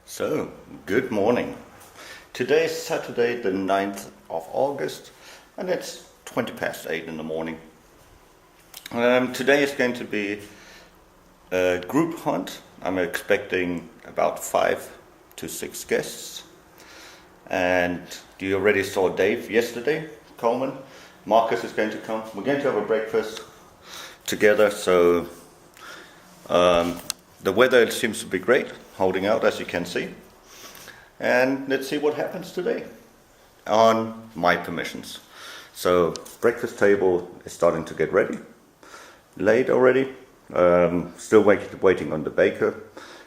So, good morning. Today is Saturday the 9th of August and it's 20 past 8 in the morning. Today is going to be a group hunt. I'm expecting about 5 to 6 guests. And you already saw Dave yesterday, Coleman. Markus is going to come. We're going to have a breakfast together, so the weather seems to be great, holding out as you can see. And let's see what happens today on my permissions. So breakfast table is starting to get ready. Late already. Still waiting on the baker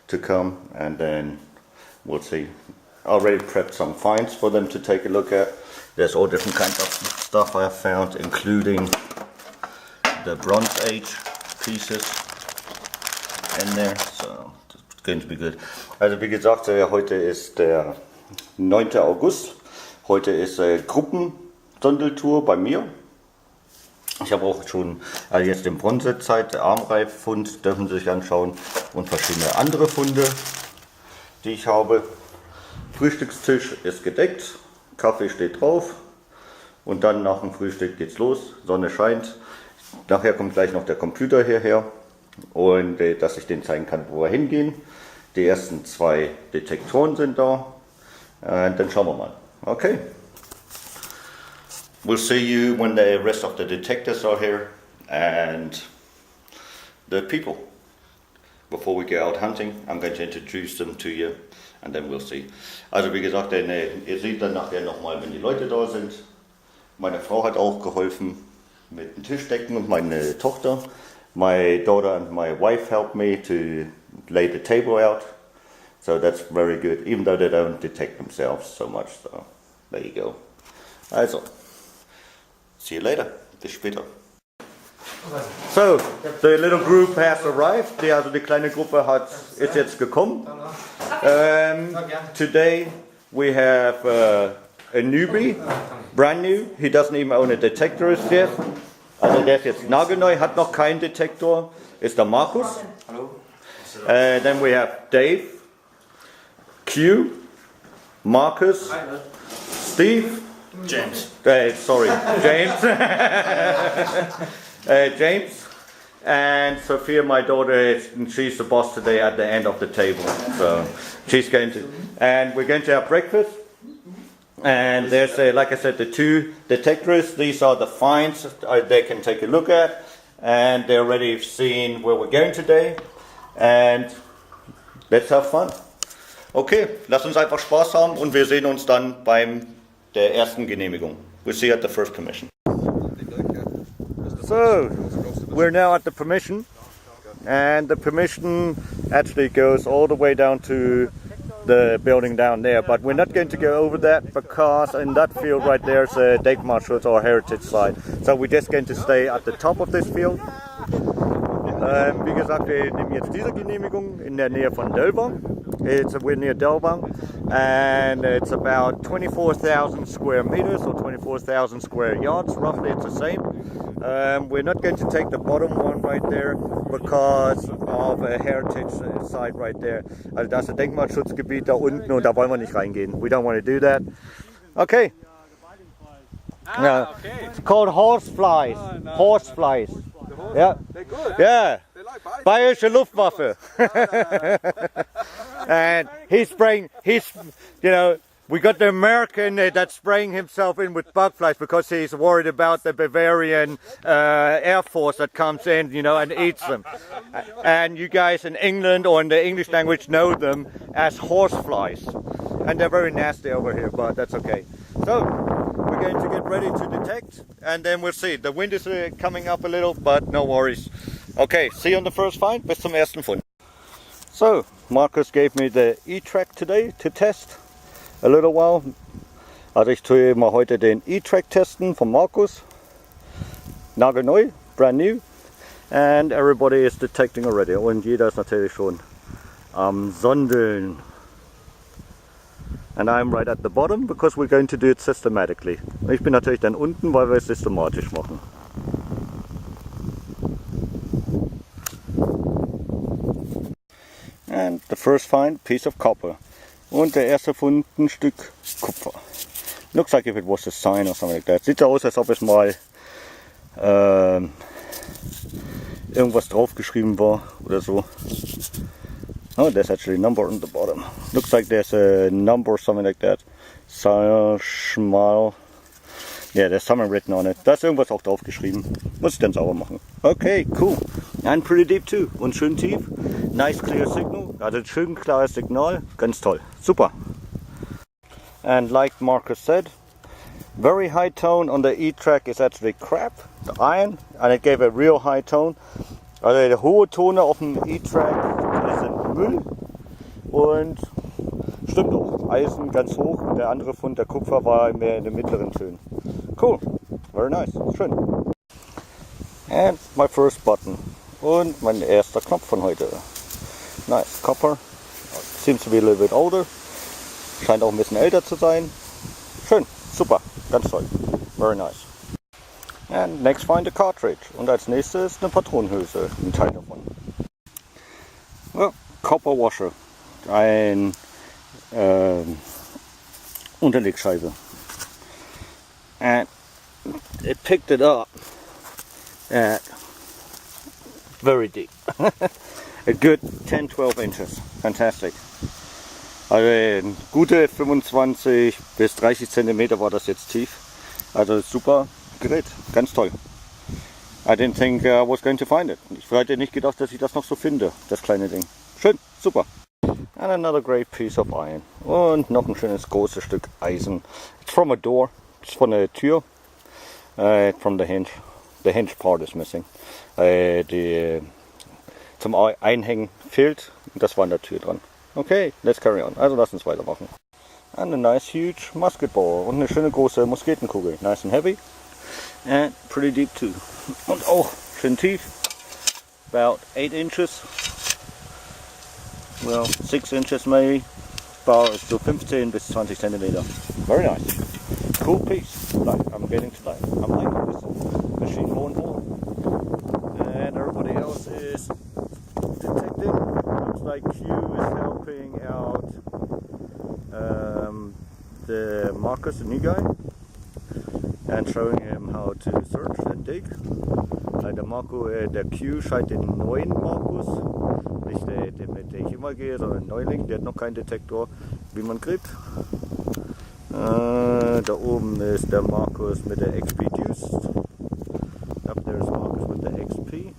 to come, and then we'll see. I already prepped some finds for them to take a look at. There's all different kinds of stuff I have found, including the Bronze Age pieces in there, so it's going to be good. Also wie gesagt, heute ist der 9. August. Heute ist Gruppensondeltour bei mir. Ich habe auch schon jetzt den Bronzezeit Armreif-Fund, dürfen Sie sich anschauen, und verschiedene andere Funde, die ich habe. Frühstückstisch ist gedeckt, Kaffee steht drauf und dann nach dem Frühstück geht's los. Sonne scheint. Nachher kommt gleich noch der Computer hierher, und dass ich denen zeigen kann, wo wir hingehen. Die ersten 2 Detektoren sind da. Und dann schauen wir mal. Okay. We'll see you when the rest of the detectors are here and the people. Before we go out hunting, I'm going to introduce them to you and then we'll see. Also wie gesagt, ihr seht dann nachher nochmal, wenn die Leute da sind. Meine Frau hat auch geholfen mit dem Tischdecken und meine Tochter. My daughter and my wife helped me to lay the table out, so that's very good, even though they don't detect themselves so much, so there you go. Also, see you later, bis später. So, the little group has arrived, die kleine Gruppe ist jetzt gekommen. Today we have a newbie, brand new, he doesn't even own a detector as yet. Also der ist jetzt nagelneu, hat noch keinen Detektor, ist der Markus. Hallo. Then we have Dave, Q, Markus, Steve, James. Sorry, James, James, and Sophia, my daughter, she's the boss today at the end of the table. So she's going to, and we're going to have breakfast. And there's, like I said, the 2 detectors. These are the finds they can take a look at. And they're already seen where we're going today. And let's have fun. Okay, lass uns einfach Spaß haben und wir sehen uns dann beim der ersten Genehmigung. We'll see you at the first permission. So, we're now at the permission. And the permission actually goes all the way down to the building down there, but we're not going to go over that because in that field right there is a Denkmalschutz or heritage site. So we're just going to stay at the top of this field. Wie gesagt, wir nehmen jetzt diese Genehmigung in der Nähe von Delvang. We're near Delvang, and it's about 24,000 square meters or 24,000 square yards, roughly it's the same. We're not going to take the bottom one right there because of a heritage site right there. Also da ist ein Denkmalschutzgebiet da unten und da wollen wir nicht reingehen. We don't want to do that. Okay. Okay. It's called horseflies. Oh, no. Horseflies. Yeah. They're good. Yeah. They like Bayerische Luftwaffe. And he's spraying, we got the American that's spraying himself in with bug flies because he's worried about the Bavarian Air Force that comes in, and eats them. And you guys in England or in the English language know them as horseflies. And they're very nasty over here, but that's okay. So, we're going to get ready to detect, and then we'll see. The wind is coming up a little, but no worries. Okay, see you on the first find. Bis zum ersten Fund. So, Markus gave me the E-Trac today to test a little while. Also ich tue mal heute den E-Trac testen von Markus. Nagelneu, brand new. And everybody is detecting already. Und jeder ist natürlich schon am Sondeln. And I'm right at the bottom because we're going to do it systematically. Ich bin natürlich dann unten, weil wir es systematisch machen. And the first find, piece of copper. Und der erste Fund, ein Stück Kupfer. Looks like if it was a sign or something like that. Sieht so aus, als ob es mal irgendwas draufgeschrieben war oder so. Oh, there's actually a number on the bottom. Looks like there's a number or something like that. Schmal. Yeah, there's something written on it. Da ist irgendwas auch draufgeschrieben. Muss ich dann sauber machen. Okay, cool. And pretty deep too. Und schön tief. Nice clear signal. Also ein schön klares Signal. Ganz toll. Super. And like Markus said, very high tone on the E-Trac is actually crap. The iron. And it gave a real high tone. Also der hohe Tone auf dem E-Trac ist Müll. Und stimmt auch. Eisen ganz hoch. Der andere Fund, der Kupfer, war mehr in den mittleren Tönen. Cool. Very nice. Schön. And my first button. Und mein erster Knopf von heute. Nice. Copper. Seems to be a little bit older. Scheint auch ein bisschen älter zu sein. Schön. Super. Ganz toll. Very nice. And next find a cartridge. Und als nächstes eine Patronenhülse. Ein Teil davon. Well, Copper Washer. Ein Unterlegscheibe. And it picked it up at very deep. A good 10-12 inches. Fantastic. Also gute 25 bis 30 cm war das jetzt tief. Also super Gerät. Ganz toll. I didn't think I was going to find it. Ich hätte nicht gedacht, dass ich das noch so finde, das kleine Ding. Schön, super. And another great piece of iron. Und noch ein schönes großes Stück Eisen. It's from a door. It's von der Tür. From the hinge. The hinge part is missing. Zum Einhängen fehlt. Das war an der Tür dran. Okay, let's carry on. Also lass uns weitermachen. And a nice huge musket ball. Und eine schöne große Musketenkugel. Nice and heavy. And pretty deep too. Und auch schön tief. About 8 inches. Well, 6 inches maybe. About so 15 bis 20 centimeter. Very nice. Cool piece. I'm getting to like. I'm liking this machine more and more. And everybody else is detecting. Looks like Q is helping out the Markus, the new guy, and showing him how to search and dig. Der Q scheint den neuen Markus, nicht der mit dem ich immer gehe, sondern ein Neuling, der hat noch keinen Detektor, wie man gräbt. Da oben ist der Markus mit der XP Deus. Up there is Markus with the XP.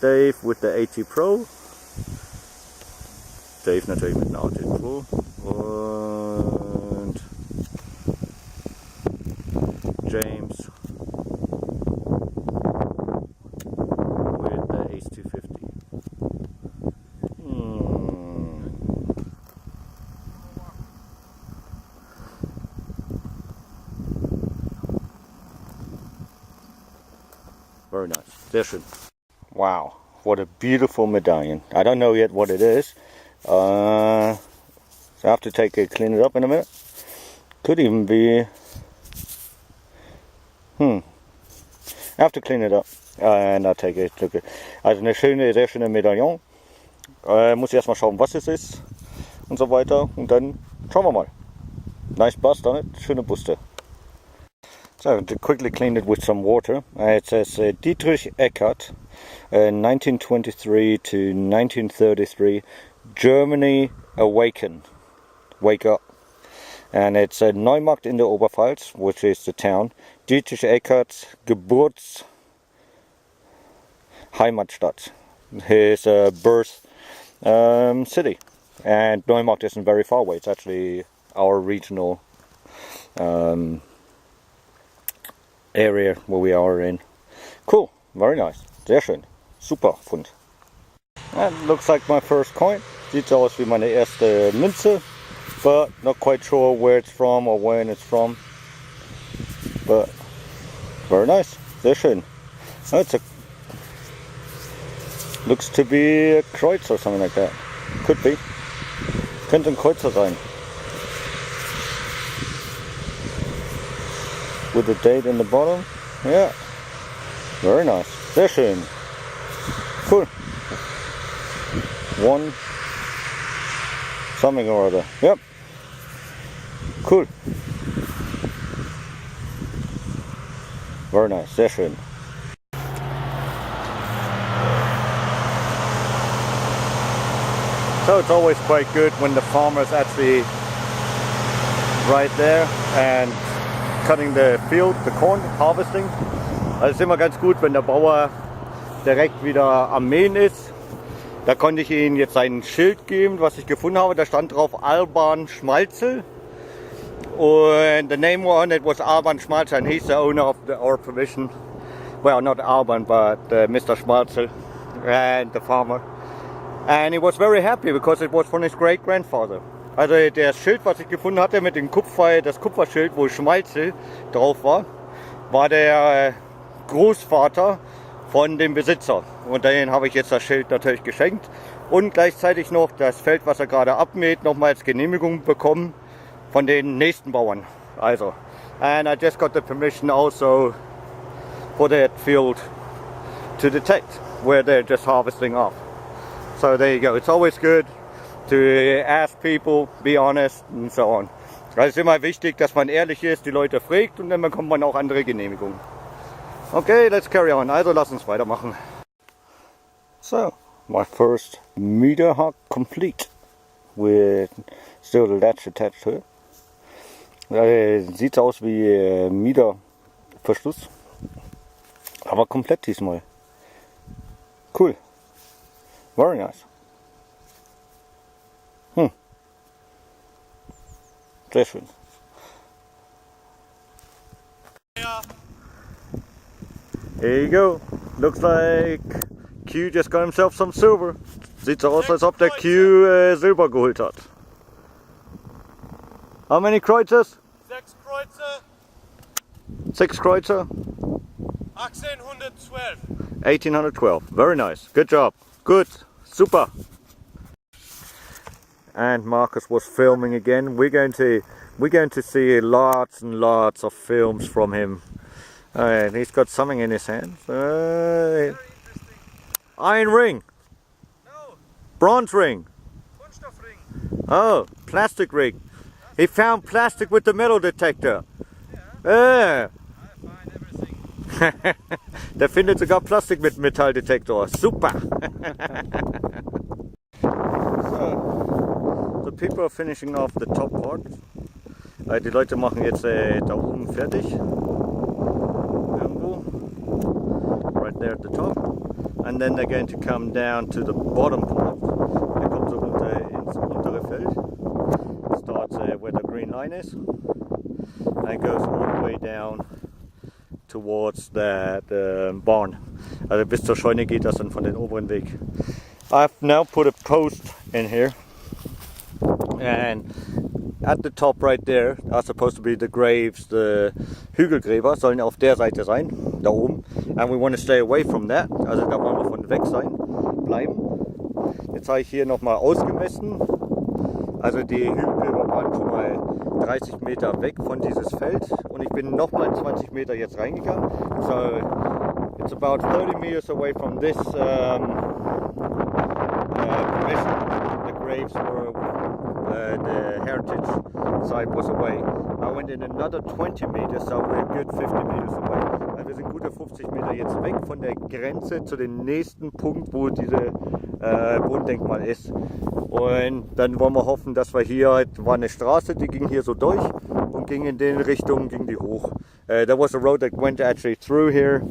Dave with the AT Pro. Dave natürlich mit einer AT Pro. Und James with the Ace 250. Very nice. Sehr schön. Wow, what a beautiful medallion. I don't know yet what it is. So I have to clean it up in a minute. Could even be. I have to clean it up. And I'll take it. Look. Also eine schöne, sehr schöne Medaillon. Muss ich erstmal schauen, was es ist. Und so weiter. Und dann schauen wir mal. Nice bust on it. Schöne Buste. So to quickly clean it with some water, it says Dietrich Eckart, 1923 to 1933, Germany awaken, wake up. And it's Neumarkt in der Oberpfalz, which is the town. Dietrich Eckart's Heimatstadt, his birth city. And Neumarkt isn't very far away, it's actually our regional area where we are in. Cool, very nice, sehr schön. super Fund. That looks like my first coin. Sieht so aus wie meine erste Münze, but not quite sure where it's from or when it's from. But very nice, sehr schön. Oh, looks to be a Kreuz or something like that. Could be. Könnte ein Kreuzer sein. With the date in the bottom. Yeah. Very nice. Sehr schön. Cool. One something or other. Yep. Cool. Very nice. Sehr schön. So it's always quite good when the farmer is actually right there and cutting the field, the corn, harvesting. Also es ist immer ganz gut, wenn der Bauer direkt wieder am Mähen ist. Da konnte ich ihm jetzt ein Schild geben, was ich gefunden habe. Da stand drauf Alban Schmalzel. And the name on it was Alban Schmalzel, and he's the owner of our permission. Well, not Alban, but Mr. Schmalzel and the farmer. And he was very happy because it was from his great-grandfather. Also das Schild, was ich gefunden hatte mit dem das Kupferschild, wo Schmalzel drauf war, war der Großvater von dem Besitzer. Und dahin habe ich jetzt das Schild natürlich geschenkt. Und gleichzeitig noch das Feld, was er gerade abmäht, nochmal als Genehmigung bekommen von den nächsten Bauern. Also, and I just got the permission also for that field to detect where they're just harvesting off. So there you go. It's always good to ask people, be honest and so on. Also es ist immer wichtig, dass man ehrlich ist, die Leute fragt und dann bekommt man auch andere Genehmigungen. Okay, let's carry on. Also lass uns weitermachen. So, my first meter hog complete with still the latch attached to it. Sieht aus wie Mieterverschluss, aber komplett diesmal. Cool. Very nice. Sehr schön. Here you go. Looks like Q just got himself some silver. Sieht so aus, als ob der Q Silber geholt hat. How many Kreuzers? 6 Kreuzer. 6 Kreuzer? 1812. 1812. Very nice. Good job. Good. Super. And Markus was filming again. We're going to see lots and lots of films from him. And he's got something in his hand. Iron ring. No. Bronze ring. Kunststoffring. Oh, plastic ring. He found plastic with the metal detector. Yeah. I find everything. Der findet sogar Plastik mit Metalldetektor. Super. So, the people are finishing off the top part. Die Leute machen jetzt da oben fertig. Irgendwo. Right there at the top. And then they're going to come down to the bottom part. Der kommt so runter ins untere Feld. Starts where the green line is. And goes all the way down towards that barn. Also bis zur Scheune geht das dann von den oberen Weg. I've now put a post in here, and at the top right there are supposed to be the graves. The Hügelgräber sollen auf der Seite sein, da oben. And we want to stay away from that. Also da wollen wir von weg bleiben. Jetzt habe ich hier nochmal ausgemessen. Also die Hügelgräber waren schon mal 30 Meter weg von dieses Feld und ich bin nochmal 20 Meter jetzt reingegangen. So it's about 30 meters away from this permission. The graves were, the heritage site was away. I went in another 20 meters, so we're a good 50 meters away. Also wir sind gute 50 Meter jetzt weg von der Grenze zu dem nächsten Punkt, wo diese Bodendenkmal ist. Und dann wollen wir hoffen, dass wir hier, war eine Straße, die ging hier so durch und ging in den Richtungen, ging die hoch. There was a road that went actually through here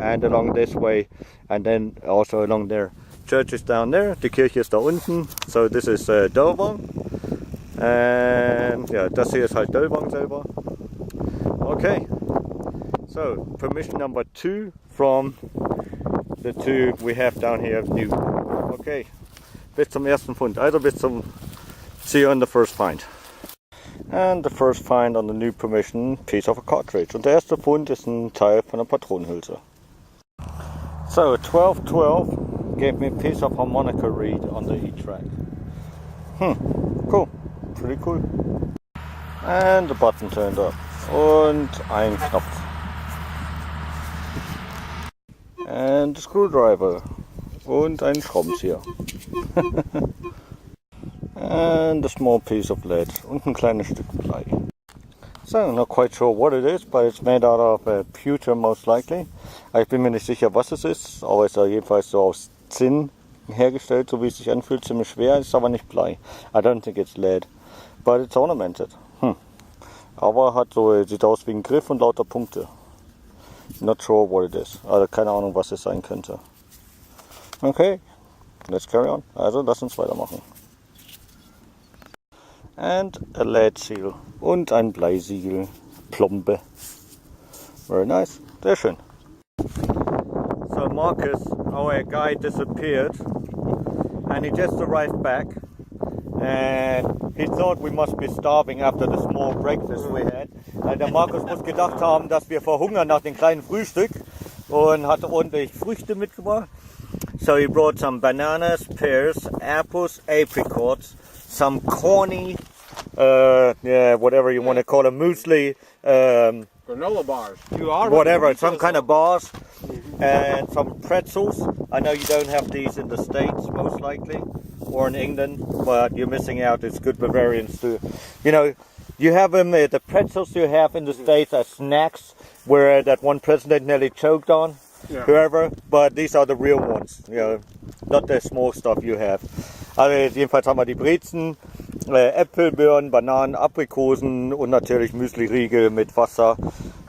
and along this way and then also along there. Church is down there, die Kirche ist da unten, so this is Dölwang. And ja, das hier ist halt Dölwang selber. Okay, so permission number 2 from the two we have down here new. Okay, bis zum ersten Fund. Also bis zum, see you on the first find. And the first find on the new permission, piece of a cartridge. Und der erste Fund ist ein Teil von einer Patronenhülse. So 1212 gave me a piece of harmonica reed on the E-Trac. Cool, pretty cool. And the button turned up. Und ein Knopf. And a screwdriver. Und ein Schraubenzieher. And a small piece of lead. Und ein kleines Stück Blei. So, not quite sure what it is, but it's made out of pewter most likely. Ich bin mir nicht sicher, was es ist, aber es ist jedenfalls so aus Zinn hergestellt, so wie es sich anfühlt, ziemlich schwer, ist aber nicht Blei. I don't think it's lead, but it's ornamented. Aber hat so, sieht aus wie ein Griff und lauter Punkte. Not sure what it is, also keine Ahnung, was es sein könnte. Okay, let's carry on. Also lass uns weitermachen. And a lead seal und ein Bleisiegel, Plombe. Very nice, sehr schön. So Markus, our guy, disappeared and he just arrived back and he thought we must be starving after the small breakfast we had. Der Markus muss gedacht haben, dass wir verhungern nach dem kleinen Frühstück und hatte ordentlich Früchte mitgebracht. So he brought some bananas, pears, apples, apricots, some corny, whatever you want to call them, muesli, Granola bars. whatever, some kind of bars, and some pretzels. I know you don't have these in the States, most likely, or in England, but you're missing out. It's good Bavarians too. You know, you have them, the pretzels you have in the States are snacks, where that one president nearly choked on, whoever, but these are the real ones, you know, not the small stuff you have. Also jedenfalls haben wir die Brezen, Äpfel, Birnen, Bananen, Aprikosen und natürlich Müsli-Riegel mit Wasser,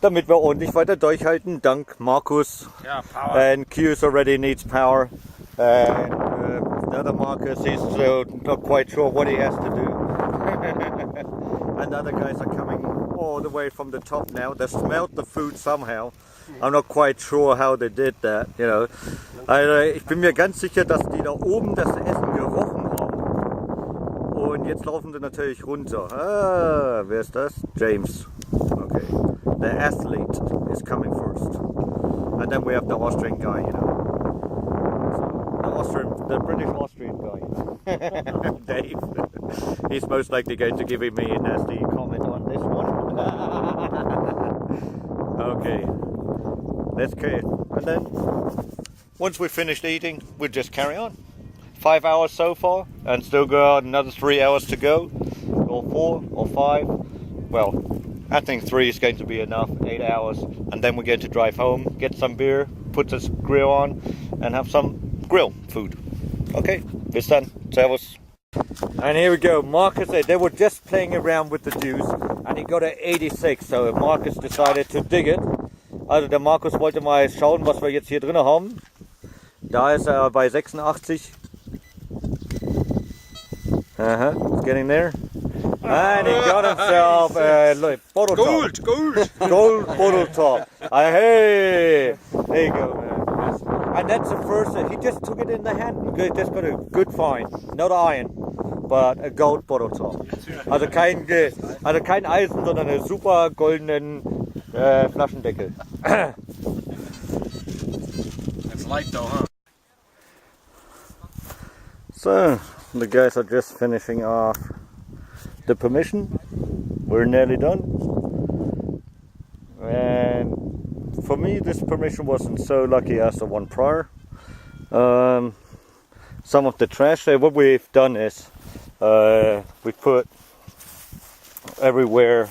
damit wir ordentlich weiter durchhalten. Dank Markus. Yeah, power. And Q already needs power. And the other Markus, he's not quite sure what he has to do. And the other guys are coming all the way from the top now. They smelled the food somehow. I'm not quite sure how they did that, you know. Also ich bin mir ganz sicher, dass die da oben das Essen gerochen haben. Und jetzt laufen sie natürlich runter. Ah, wer ist das? James. Okay. The athlete is coming first. And then we have the Austrian guy, you know. So, the British Austrian guy. Dave. He's most likely going to give me a nasty comment on this one. Okay. Let's carry it. And then, once we've finished eating, we'll just carry on. 5 hours so far, and still got another 3 hours to go, or 4, or 5. Well, I think 3 is going to be enough, 8 hours, and then we're going to drive home, get some beer, put this grill on, and have some grill food. Okay, bis dann. Servus. And here we go. Markus, they were just playing around with the Deus, and he got an 86, so Markus decided to dig it. Also der Markus wollte mal schauen, was wir jetzt hier drin haben. Da ist er bei 86. It's getting there. And he got himself a bottle top. Gold bottle top. Hey, there you go, man. And that's the first, he just took it in the hand. He just got a good find. Not iron, but a gold bottle top. Also kein Eisen, sondern einen super goldenen Flaschendeckel. It's light though, huh? So, the guys are just finishing off the permission. We're nearly done. And for me, this permission wasn't so lucky as the one prior. Some of the trash there, what we've done is we put everywhere,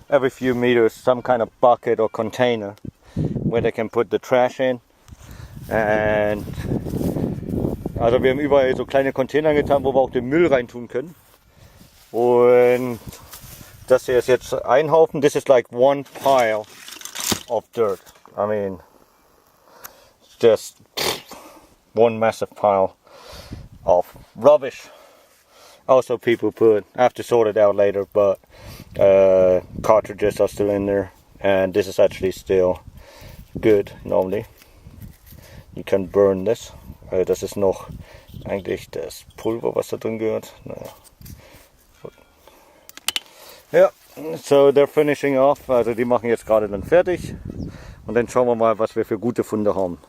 every few meters, some kind of bucket or container where they can put the trash in. And also wir haben überall so kleine Container getan, wo wir auch den Müll reintun können. Und das hier ist jetzt ein Haufen. This is like one pile of dirt. I mean, just one massive pile of rubbish. Also people put, I have to sort it out later, but cartridges are still in there. And this is actually still good normally. You can burn this. Das ist noch eigentlich das Pulver, was da drin gehört. Naja. Ja, so they're finishing off. Also die machen jetzt gerade dann fertig. Und dann schauen wir mal, was wir für gute Funde haben.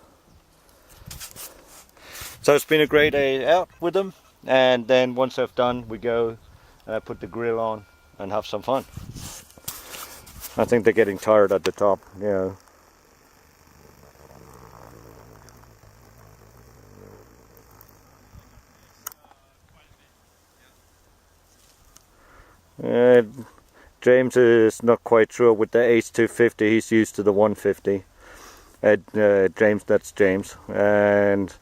So it's been a great day out with them. And then once they've done, we go and I put the grill on and have some fun. I think they're getting tired at the top, yeah. James is not quite sure with the Ace 250. He's used to the 150. James, that's James. And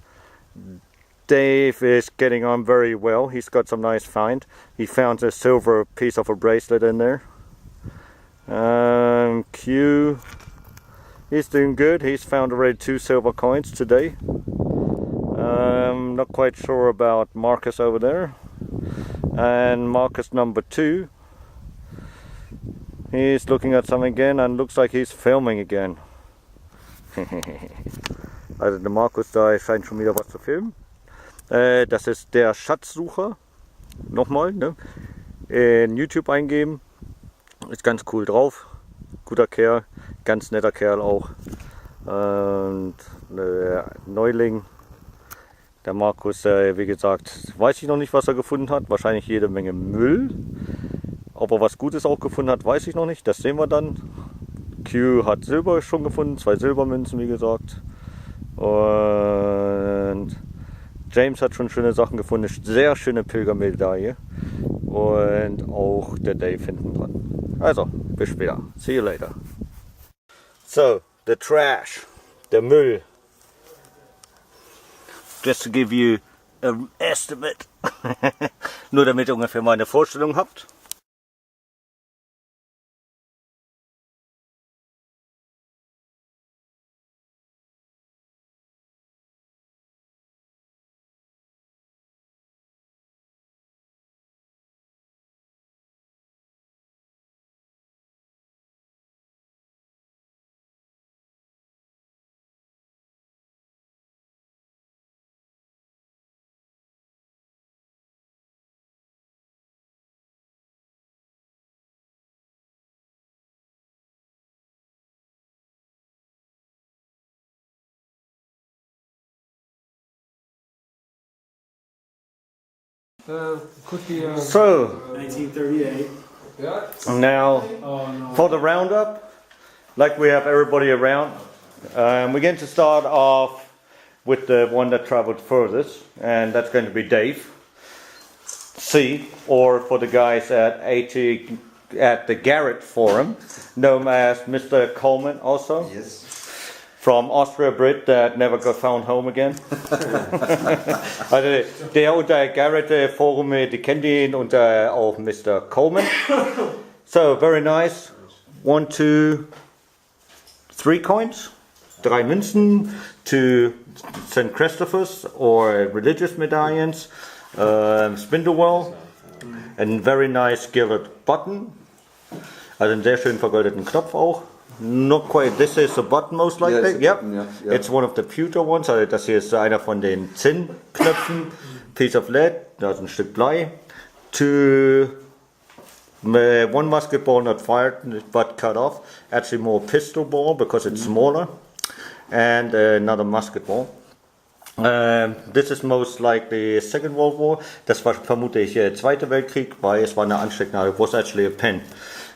Dave is getting on very well. He's got some nice find. He found a silver piece of a bracelet in there. Q, he's doing good. He's found already 2 silver coins today. Not quite sure about Markus over there. And Markus number 2, he's looking at something again and looks like he's filming again. Also der Markus da scheint schon wieder was zu filmen. Das ist der Schatzsucher. Nochmal, ne? In YouTube eingeben. Ist ganz cool drauf. Guter Kerl, ganz netter Kerl auch. Und Neuling. Der Markus, wie gesagt, weiß ich noch nicht, was er gefunden hat. Wahrscheinlich jede Menge Müll. Ob er was Gutes auch gefunden hat, weiß ich noch nicht. Das sehen wir dann. Q hat Silber schon gefunden, 2 Silbermünzen, wie gesagt. Und James hat schon schöne Sachen gefunden. Sehr schöne Pilgermedaille. Und auch der Dave hinten dran. Also, bis später. See you later. So, the trash. Der Müll. Just to give you an estimate. Nur damit ihr ungefähr mal eine Vorstellung habt. Could be So, 1938. now for the roundup, like we have everybody around, we're going to start off with the one that traveled furthest, and that's going to be Dave C, or for the guys at the Garrett forum, known as Mr. Coleman also. Yes. From Austria Brit that never got found home again. Also der unter Garrett Forum, die kennt ihn unter auch Mr. Coleman. So very nice. 1, 2, 3 coins, 3 Münzen, 2 St. Christopher's or religious medallions, Spindlewell, and very nice gilded button. Also einen sehr schön vergoldeten Knopf auch. Not quite. This is a button most likely. Yeah, Yep. yeah. It's one of the pewter ones. Also das hier ist einer von den Zinnknöpfen. Piece of lead. Da ist ein Stück Blei. One musket ball not fired but cut off. Actually more pistol ball because it's smaller. And another musket ball. This is most likely Second World War. Das war vermute ich Zweiter Weltkrieg, weil es war eine Anstecknadel. It was actually a pen.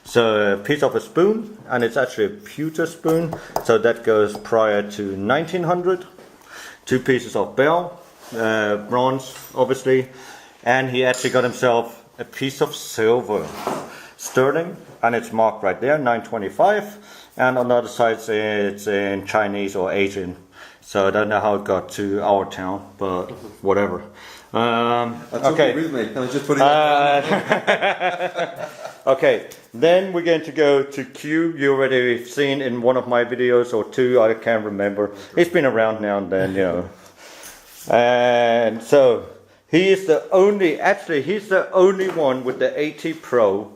So a piece of a spoon, and it's actually a pewter spoon, so that goes prior to 1900. 2 pieces of bell, bronze obviously, and he actually got himself a piece of silver, sterling, and it's marked right there, 925, and on the other side it's in Chinese or Asian, so I don't know how it got to our town, but whatever. I took Okay. it with me. Can I just put it on? Okay, then we're going to go to Q. You already seen in one of my videos or 2, I can't remember. He's been around now and then, you know. And so he is the only, actually he's the only one with the AT Pro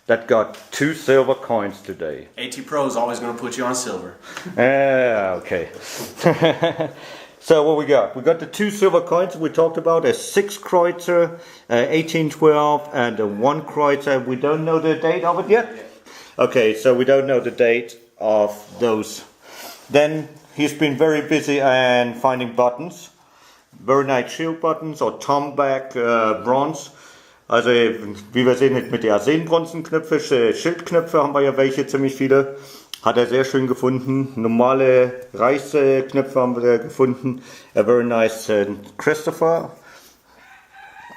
that got 2 silver coins today. AT Pro is always going to put you on silver. Okay. So what we got? We got the 2 silver coins we talked about, a 6 kreuzer, 1812, and a 1 kreuzer. We don't know the date of it yet? Okay, so we don't know the date of those. Then he's been very busy and finding buttons. Very nice shield buttons or tomback bronze. Also wie wir sehen mit der Arsenbronzenknöpfe, Schildknöpfe haben wir ja welche, ziemlich viele. Hat er sehr schön gefunden. Normale Reichsknöpfe haben wir gefunden. A very nice Christopher.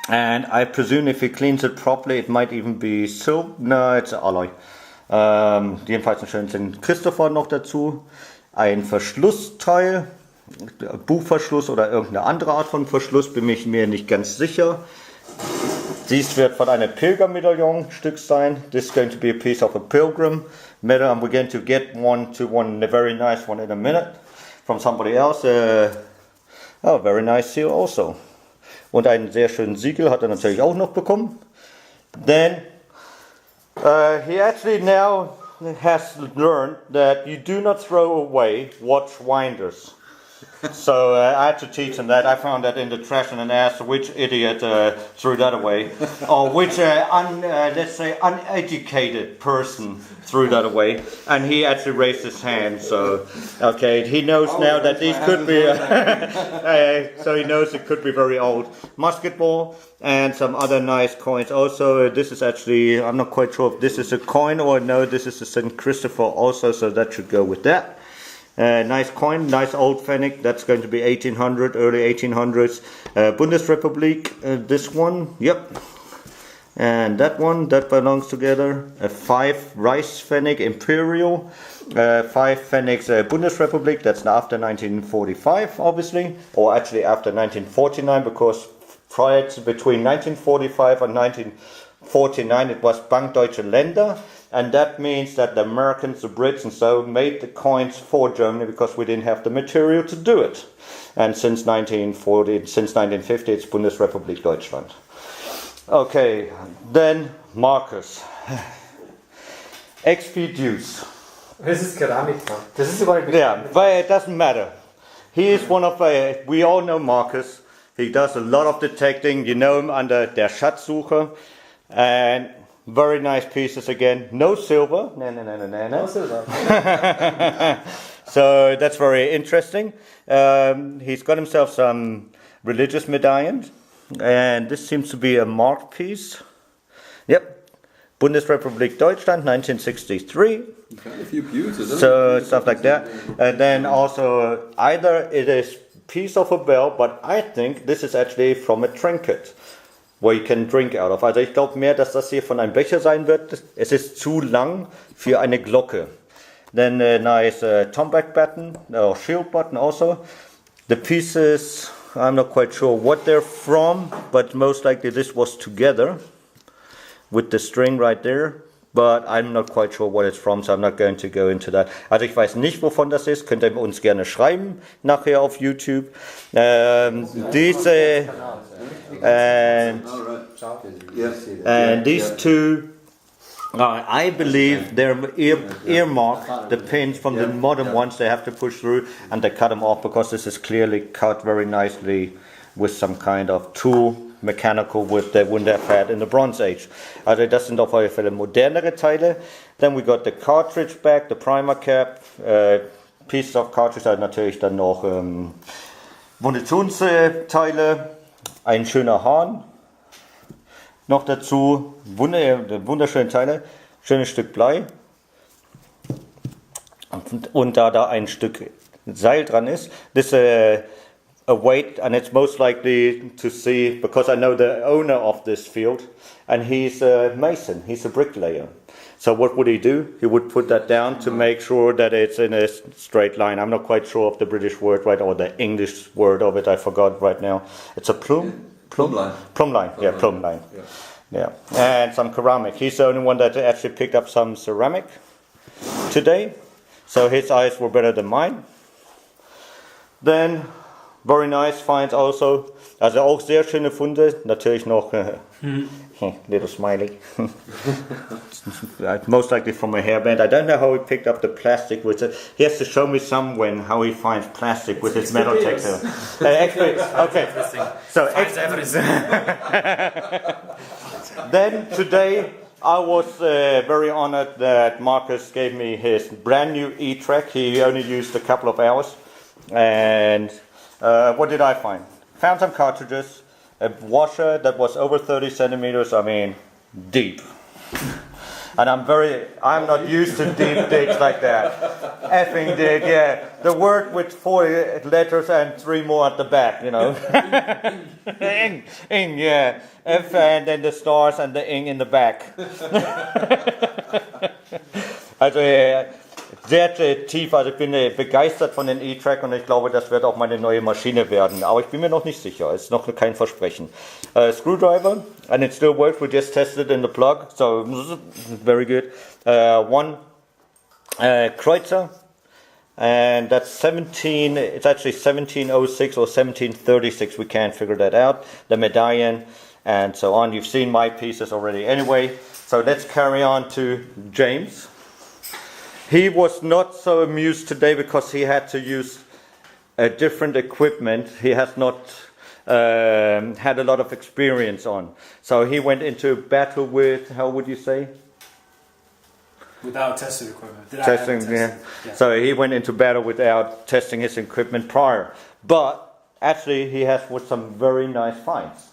And I presume if he cleans it properly, it might even be silver. No, it's alloy. Jedenfalls einen schönen Christopher noch dazu. Ein Verschlussteil, Buchverschluss oder irgendeine andere Art von Verschluss, bin ich mir nicht ganz sicher. Dies wird von einem Pilgermedaillon-Stück sein. This is going to be a piece of a pilgrim medal, and we're going to get one, a very nice one in a minute from somebody else. Oh, very nice seal also. Und einen sehr schönen Siegel hat er natürlich auch noch bekommen. Then he actually now has learned that you do not throw away watch winders. So I had to teach him that. I found that in the trash and asked which idiot threw that away, or which let's say uneducated person threw that away. And he actually raised his hand. So okay, he knows now that these could be. So he knows it could be very old musket ball and some other nice coins. Also, this is actually, I'm not quite sure if this is a coin or no. This is a St. Christopher also, so that should go with that. Nice coin, nice old Fennec. That's going to be 1800, early 1800s. Bundesrepublik, this one, yep. And that one, that belongs together. A 5 Rice Fennec Imperial, 5 Fennecs Bundesrepublik. That's after 1945, obviously, or actually after 1949, because prior to between 1945 and 1949, it was Bank Deutsche Länder. And that means that the Americans, the Brits and so made the coins for Germany because we didn't have the material to do it. And since 1950, it's Bundesrepublik Deutschland. Okay, then Markus. XP Deus. This is ceramic, man. This is what Yeah, but it doesn't matter. He is one of, we all know Markus. He does a lot of detecting. You know him under der Schatzsucher. And very nice pieces again. No silver. No silver. So that's very interesting. He's got himself some religious medallions. And this seems to be a marked piece. Yep. Bundesrepublik Deutschland, 1963. Quite a few pews, isn't So it? stuff like that. And then also either it is piece of a bell, but I think this is actually from a trinket. Wo you can drink out of. Also ich glaube mehr, dass das hier von einem Becher sein wird. Es ist zu lang für eine Glocke. Then a nice tomback button, or shield button also. The pieces, I'm not quite sure what they're from, but most likely this was together with the string right there. But I'm not quite sure what it's from, so I'm not going to go into that. Also ich weiß nicht, wovon das ist. Könnt ihr uns gerne schreiben nachher auf YouTube. Diese and these two, I believe they're earmarked. The pins from the modern ones they have to push through, and they cut them off because this is clearly cut very nicely with some kind of tool. Mechanical with they wouldn't have had in the Bronze Age. Also das sind auf alle Fälle modernere Teile. Then we got the cartridge back, the primer cap, pieces of cartridge, halt natürlich dann noch Munitionsteile, ein schöner Hahn noch dazu, wunderschöne Teile, schönes Stück Blei und da ein Stück Seil dran ist. This a weight, and it's most likely to see, because I know the owner of this field, and he's a mason, he's a bricklayer. So what would he do? He would put that down to make sure that it's in a straight line. I'm not quite sure of the British word, right, or the English word of it, I forgot right now. It's a plumb line. Plumb line. Yeah. And some ceramic. He's the only one that actually picked up some ceramic today, so his eyes were better than mine. Then Very nice finds also. Also auch sehr schöne Funde. Natürlich noch little smiley. Most likely from a hairband. I don't know how he picked up the plastic with it. He has to show me somewhere how he finds plastic with his metal detector. Okay. So then today I was very honored that Markus gave me his brand new E-Trac. He only used a couple of hours. And what did I find? Found some cartridges, a washer that was over 30 centimeters, I mean, deep. And I'm not used to deep digs like that. Effing dig, yeah. The word with 4 letters and 3 more at the back, you know. Ing, yeah. F and then the stars and the ing in the back. Also, sehr tief, also ich bin begeistert von den E-Trac und ich glaube, das wird auch meine neue Maschine werden. Aber ich bin mir noch nicht sicher, es ist noch kein Versprechen. Screwdriver, and it still works, we just tested in the plug, so very good. One Kreutzer, and that's 17, it's actually 1706 or 1736, we can't figure that out. The medallion and so on, you've seen my pieces already anyway. So let's carry on to James. He was not so amused today because he had to use a different equipment he has not had a lot of experience on. So he went into battle with, how would you say? Without tested equipment. Testing, yeah. So he went into battle without testing his equipment prior. But actually he has with some very nice finds,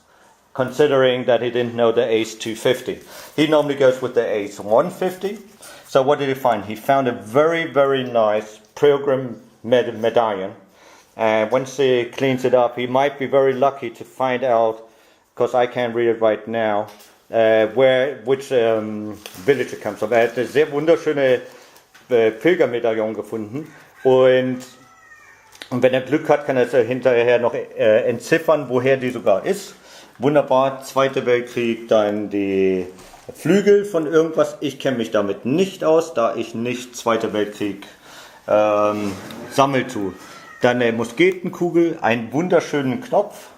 considering that he didn't know the Ace 250. He normally goes with the Ace 150. So what did he find? He found a very, very nice program medallion. And once he cleans it up, he might be very lucky to find out, because I can't read it right now, which village it comes from. Er hat eine sehr wunderschöne Pilgermedaillon gefunden. Und wenn er Glück hat, kann er es hinterher noch entziffern, woher die sogar ist. Wunderbar, Zweiter Weltkrieg, dann die Flügel von irgendwas. Ich kenne mich damit nicht aus, da ich nicht Zweiter Weltkrieg sammelt tue. Dann eine Musketenkugel, einen wunderschönen Knopf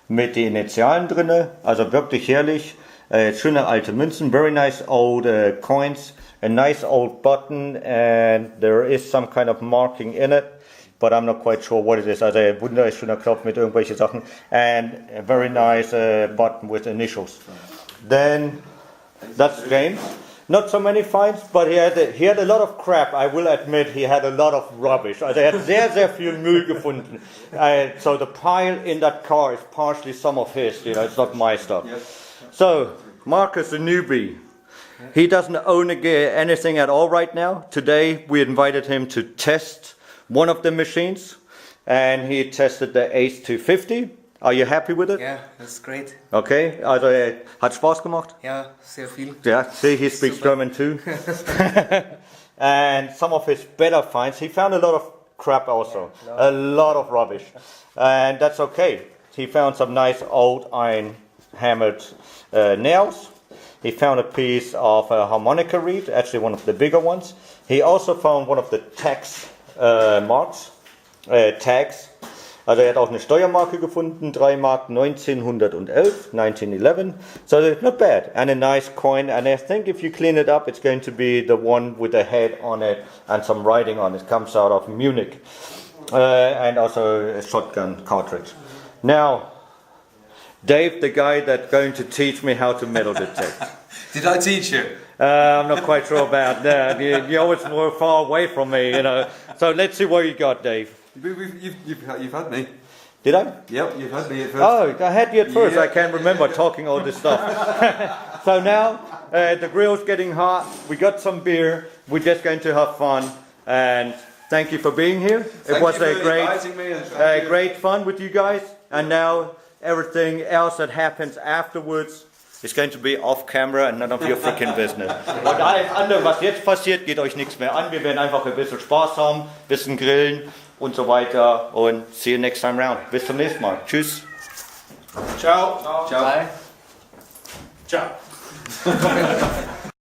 mit den Initialen drinne, also wirklich herrlich. Schöne alte Münzen, very nice old coins, a nice old button, and there is some kind of marking in it, but I'm not quite sure what it is. Also ein wunderschöner Knopf mit irgendwelchen Sachen, and a very nice button with initials. Then that's James. Not so many finds, but he had a lot of crap. I will admit he had a lot of rubbish. Also er hat sehr, sehr viel Müll gefunden. So the pile in that car is partially some of his, you know, it's not my stuff. Yep. So, Markus, the newbie, he doesn't own anything at all right now. Today we invited him to test one of the machines, and he tested the Ace 250. Are you happy with it? Yeah, that's great. Okay, also hat Spaß gemacht? Ja, sehr viel. Yeah, see, he speaks German too. And some of his better finds, he found a lot of crap also, a lot of rubbish. And that's okay. He found some nice old iron hammered nails. He found a piece of a harmonica reed, actually one of the bigger ones. He also found one of the tags. Also er hat auch eine Steuermarke gefunden, 3 Mark 1911. So not bad. And a nice coin. And I think if you clean it up, it's going to be the one with the head on it and some writing on it. It comes out of Munich. And also a shotgun cartridge. Now, Dave, the guy that's going to teach me how to metal detect. Did I teach you? I'm not quite sure about that. You always were far away from me, you know. So let's see what you got, Dave. You've had me. Did I? Yep, you've had me at first. Oh, I had you at first. Yeah. I can't remember talking all this stuff. So now the grill's getting hot. We got some beer. We're just going to have fun. And thank you for being here. It was a great fun with you guys. And now everything else that happens afterwards is going to be off camera and none of your freaking business. Und alles andere, was jetzt passiert, geht euch nichts mehr an. Wir werden einfach ein bisschen Spaß haben, ein bisschen grillen und so weiter. Und see you next time round. Bis zum nächsten Mal. Tschüss. Ciao. Ciao. Ciao.